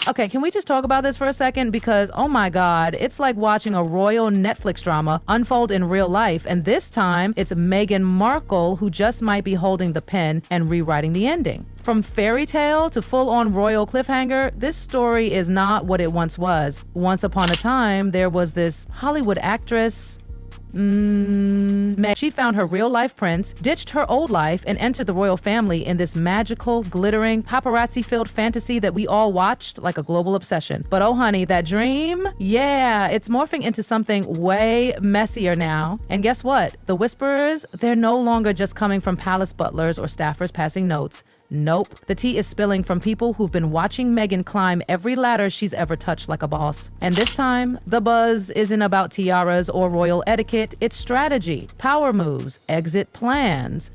Okay, can we just talk about this for a second? Because, oh my God, it's like watching a royal Netflix drama unfold in real life. And this time, it's Meghan Markle who just might be holding the pen and rewriting the ending. From fairy tale to full-on royal cliffhanger, this story is not what it once was. Once upon a time, there was this Hollywood actress. She found her real-life prince, ditched her old life, and entered the royal family in this magical, glittering, paparazzi-filled fantasy that we all watched like a global obsession. But oh honey, that dream? Yeah, it's morphing into something way messier now. And guess what? The whisperers, they're no longer just coming from palace butlers or staffers passing notes. Nope. The tea is spilling from people who've been watching Meghan climb every ladder she's ever touched like a boss. And this time, the buzz isn't about tiaras or royal etiquette, it's strategy, power moves, exit plans.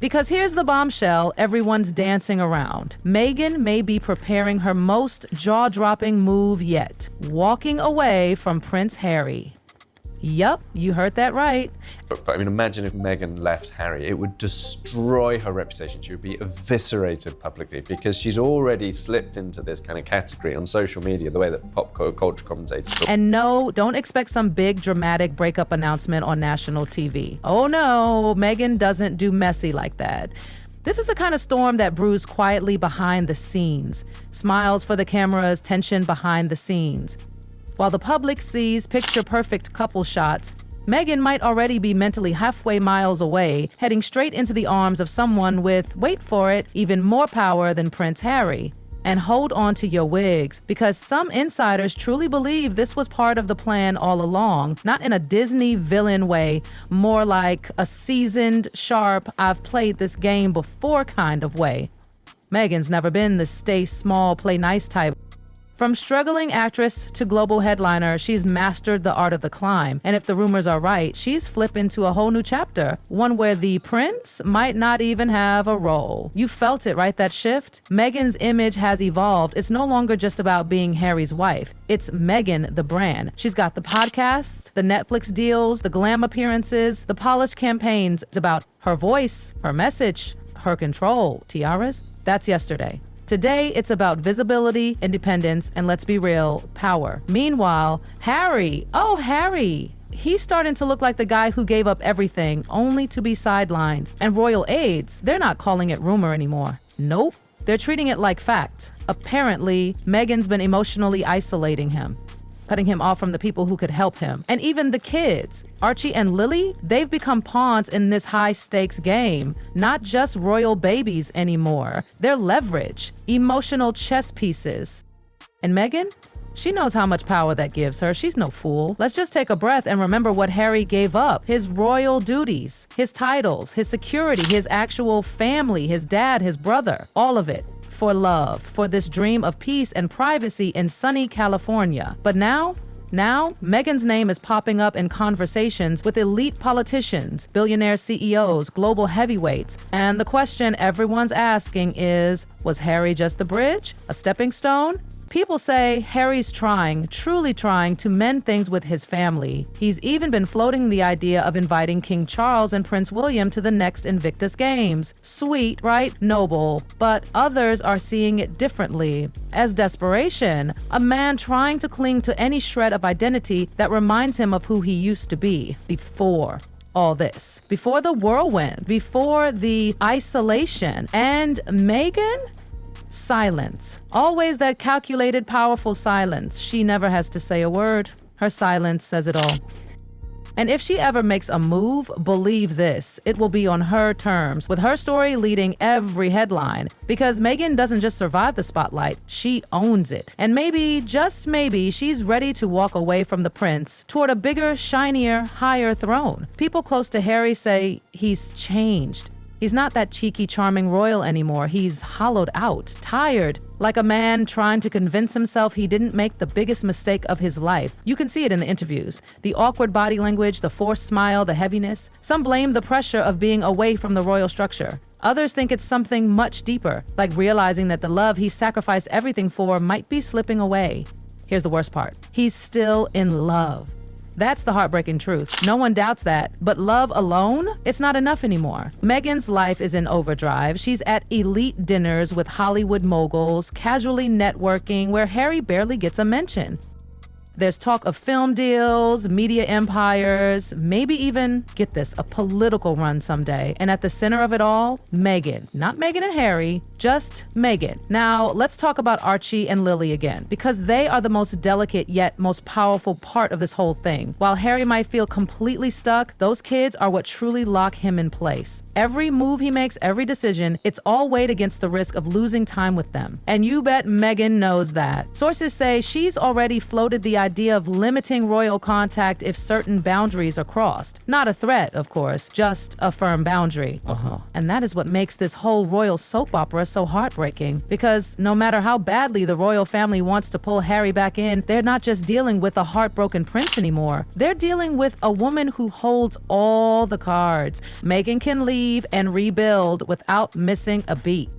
Because here's the bombshell everyone's dancing around. Meghan may be preparing her most jaw-dropping move yet, walking away from Prince Harry. Yup, you heard that right. But I mean, imagine if Meghan left Harry. It would destroy her reputation. She would be eviscerated publicly because she's already slipped into this kind of category on social media, the way that pop culture commentators talk. And no, don't expect some big dramatic breakup announcement on national TV. Oh no, Meghan doesn't do messy like that. This is the kind of storm that brews quietly behind the scenes. Smiles for the cameras, tension behind the scenes. While the public sees picture-perfect couple shots, Meghan might already be mentally halfway miles away, heading straight into the arms of someone with, wait for it, even more power than Prince Harry. And hold on to your wigs, because some insiders truly believe this was part of the plan all along, not in a Disney villain way, more like a seasoned, sharp, I've played this game before kind of way. Meghan's never been the stay small, play nice type. From struggling actress to global headliner, she's mastered the art of the climb. And if the rumors are right, she's flipping to a whole new chapter, one where the prince might not even have a role. You felt it, right? That shift? Meghan's image has evolved. It's no longer just about being Harry's wife. It's Meghan, the brand. She's got the podcasts, the Netflix deals, the glam appearances, the polished campaigns. It's about her voice, her message, her control. Tiaras? That's yesterday. Today, it's about visibility, independence, and let's be real, power. Meanwhile, Harry, he's starting to look like the guy who gave up everything only to be sidelined. And royal aides, they're not calling it rumor anymore. Nope, they're treating it like fact. Apparently, Meghan's been emotionally isolating him, cutting him off from the people who could help him. And even the kids, Archie and Lily, they've become pawns in this high-stakes game. Not just royal babies anymore. They're leverage, emotional chess pieces. And Meghan? She knows how much power that gives her. She's no fool. Let's just take a breath and remember what Harry gave up. His royal duties, his titles, his security, his actual family, his dad, his brother, all of it. For love, for this dream of peace and privacy in sunny California. But now, Meghan's name is popping up in conversations with elite politicians, billionaire CEOs, global heavyweights. And the question everyone's asking is, was Harry just the bridge? A stepping stone? People say Harry's truly trying to mend things with his family. He's even been floating the idea of inviting King Charles and Prince William to the next Invictus Games. Sweet, right? Noble. But others are seeing it differently. As desperation, a man trying to cling to any shred of identity that reminds him of who he used to be before all this. Before the whirlwind, before the isolation. And Meghan? Silence. Always that calculated, powerful silence. She never has to say a word. Her silence says it all. And if she ever makes a move, believe this, it will be on her terms, with her story leading every headline. Because Meghan doesn't just survive the spotlight, she owns it. And maybe, just maybe, she's ready to walk away from the prince toward a bigger, shinier, higher throne. People close to Harry say he's changed. He's not that cheeky, charming royal anymore. He's hollowed out, tired, like a man trying to convince himself he didn't make the biggest mistake of his life. You can see it in the interviews. The awkward body language, the forced smile, the heaviness. Some blame the pressure of being away from the royal structure. Others think it's something much deeper, like realizing that the love he sacrificed everything for might be slipping away. Here's the worst part. He's still in love. That's the heartbreaking truth. No one doubts that. But love alone? It's not enough anymore. Meghan's life is in overdrive. She's at elite dinners with Hollywood moguls, casually networking where Harry barely gets a mention. There's talk of film deals, media empires, maybe even, get this, a political run someday. And at the center of it all, Meghan. Not Meghan and Harry, just Meghan. Now, let's talk about Archie and Lily again, because they are the most delicate yet most powerful part of this whole thing. While Harry might feel completely stuck, those kids are what truly lock him in place. Every move he makes, every decision, it's all weighed against the risk of losing time with them. And you bet Meghan knows that. Sources say she's already floated the idea of limiting royal contact if certain boundaries are crossed. Not a threat, of course, just a firm boundary. And that is what makes this whole royal soap opera so heartbreaking, because no matter how badly the royal family wants to pull Harry back in, they're not just dealing with a heartbroken prince anymore. They're dealing with a woman who holds all the cards. Meghan can leave and rebuild without missing a beat.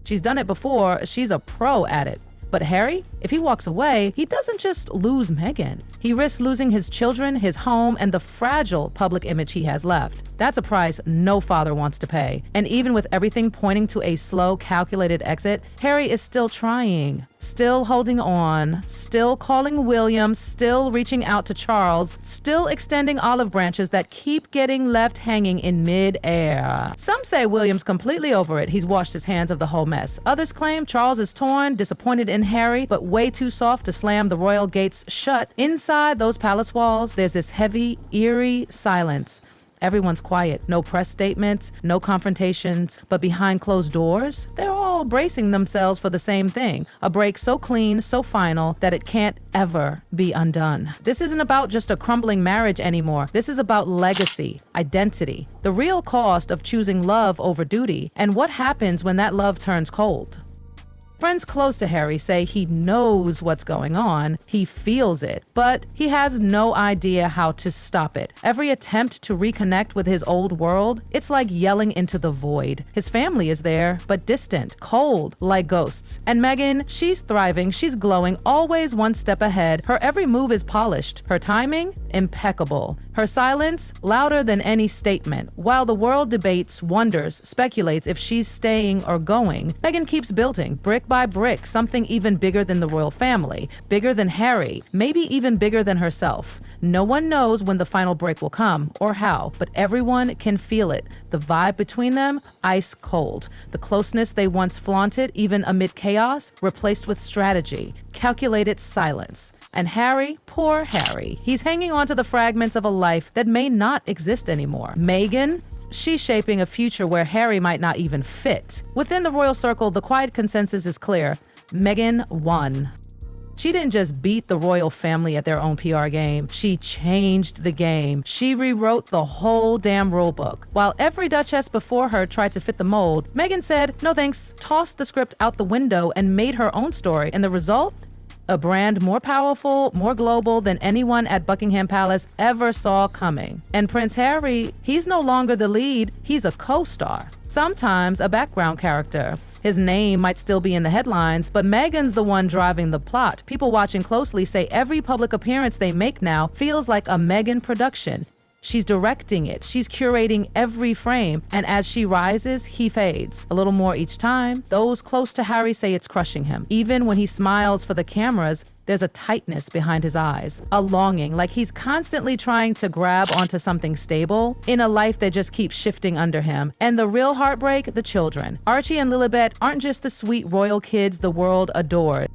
She's done it before, she's a pro at it. But Harry, if he walks away, he doesn't just lose Meghan. He risks losing his children, his home, and the fragile public image he has left. That's a price no father wants to pay. And even with everything pointing to a slow, calculated exit, Harry is still trying, still holding on, still calling William, still reaching out to Charles, still extending olive branches that keep getting left hanging in mid-air. Some say William's completely over it. He's washed his hands of the whole mess. Others claim Charles is torn, disappointed in Harry, but way too soft to slam the royal gates shut. Inside those palace walls, there's this heavy, eerie silence. Everyone's quiet, no press statements, no confrontations, but behind closed doors, they're all bracing themselves for the same thing, a break so clean, so final, that it can't ever be undone. This isn't about just a crumbling marriage anymore. This is about legacy, identity, the real cost of choosing love over duty, and what happens when that love turns cold. Friends close to Harry say he knows what's going on, he feels it, but he has no idea how to stop it. Every attempt to reconnect with his old world, it's like yelling into the void. His family is there, but distant, cold, like ghosts. And Meghan, she's thriving, she's glowing, always one step ahead. Her every move is polished, her timing, impeccable. Her silence, louder than any statement. While the world debates, wonders, speculates if she's staying or going, Meghan keeps building, brick by brick, something even bigger than the royal family, bigger than Harry, maybe even bigger than herself. No one knows when the final break will come or how, but everyone can feel it. The vibe between them, ice cold. The closeness they once flaunted, even amid chaos, replaced with strategy, calculated silence. And Harry, poor Harry, he's hanging on to the fragments of a life that may not exist anymore. Meghan, she's shaping a future where Harry might not even fit. Within the royal circle, the quiet consensus is clear. Meghan won. She didn't just beat the royal family at their own PR game. She changed the game. She rewrote the whole damn rulebook. While every duchess before her tried to fit the mold, Meghan said, no thanks, tossed the script out the window and made her own story. And the result? A brand more powerful, more global than anyone at Buckingham Palace ever saw coming. And Prince Harry, he's no longer the lead, he's a co-star. Sometimes a background character. His name might still be in the headlines, but Meghan's the one driving the plot. People watching closely say every public appearance they make now feels like a Meghan production. She's directing it, she's curating every frame, and as she rises, he fades. A little more each time. Those close to Harry say it's crushing him. Even when he smiles for the cameras, there's a tightness behind his eyes, a longing, like he's constantly trying to grab onto something stable in a life that just keeps shifting under him. And the real heartbreak, the children. Archie and Lilibet aren't just the sweet royal kids the world adored.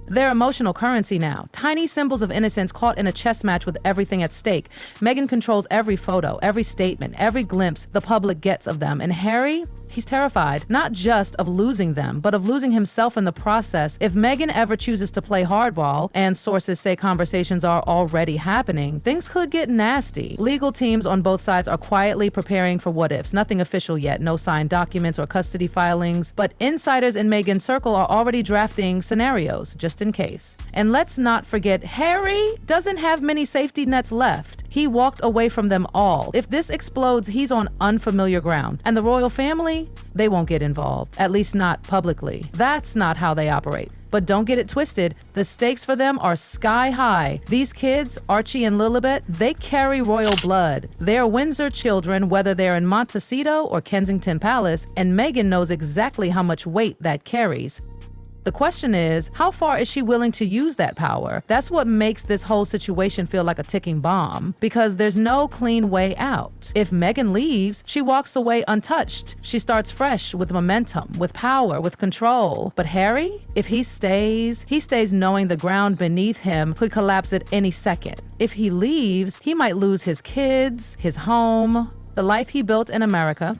They're emotional currency now, tiny symbols of innocence caught in a chess match with everything at stake. Meghan controls every photo, every statement, every glimpse the public gets of them. And Harry, he's terrified, not just of losing them, but of losing himself in the process. If Meghan ever chooses to play hardball, and sources say conversations are already happening, things could get nasty. Legal teams on both sides are quietly preparing for what-ifs. Nothing official yet, no signed documents or custody filings, but insiders in Meghan's circle are already drafting scenarios. Just just in case. And let's not forget, Harry doesn't have many safety nets left. He walked away from them all. If this explodes, he's on unfamiliar ground. And the royal family, they won't get involved, at least not publicly. That's not how they operate. But don't get it twisted, the stakes for them are sky high. These kids, Archie and Lilibet, they carry royal blood. They're Windsor children, whether they're in Montecito or Kensington Palace, and Meghan knows exactly how much weight that carries. The question is, how far is she willing to use that power? That's what makes this whole situation feel like a ticking bomb, because there's no clean way out. If Meghan leaves, she walks away untouched. She starts fresh with momentum, with power, with control. But Harry, if he stays knowing the ground beneath him could collapse at any second. If he leaves, he might lose his kids, his home, the life he built in America.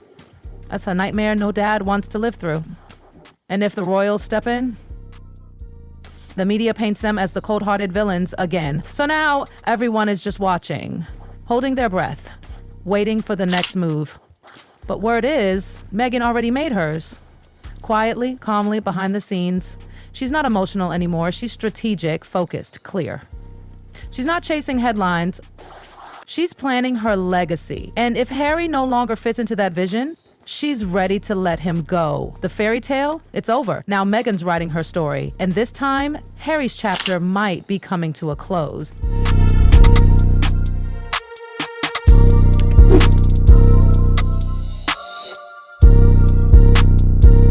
That's a nightmare no dad wants to live through. And if the royals step in, the media paints them as the cold-hearted villains again. So now everyone is just watching, holding their breath, waiting for the next move. But word is, Meghan already made hers. Quietly, calmly, behind the scenes. She's not emotional anymore. She's strategic, focused, clear. She's not chasing headlines. She's planning her legacy. And if Harry no longer fits into that vision, she's ready to let him go. The fairy tale, it's over. Now Meghan's writing her story. And this time, Harry's chapter might be coming to a close.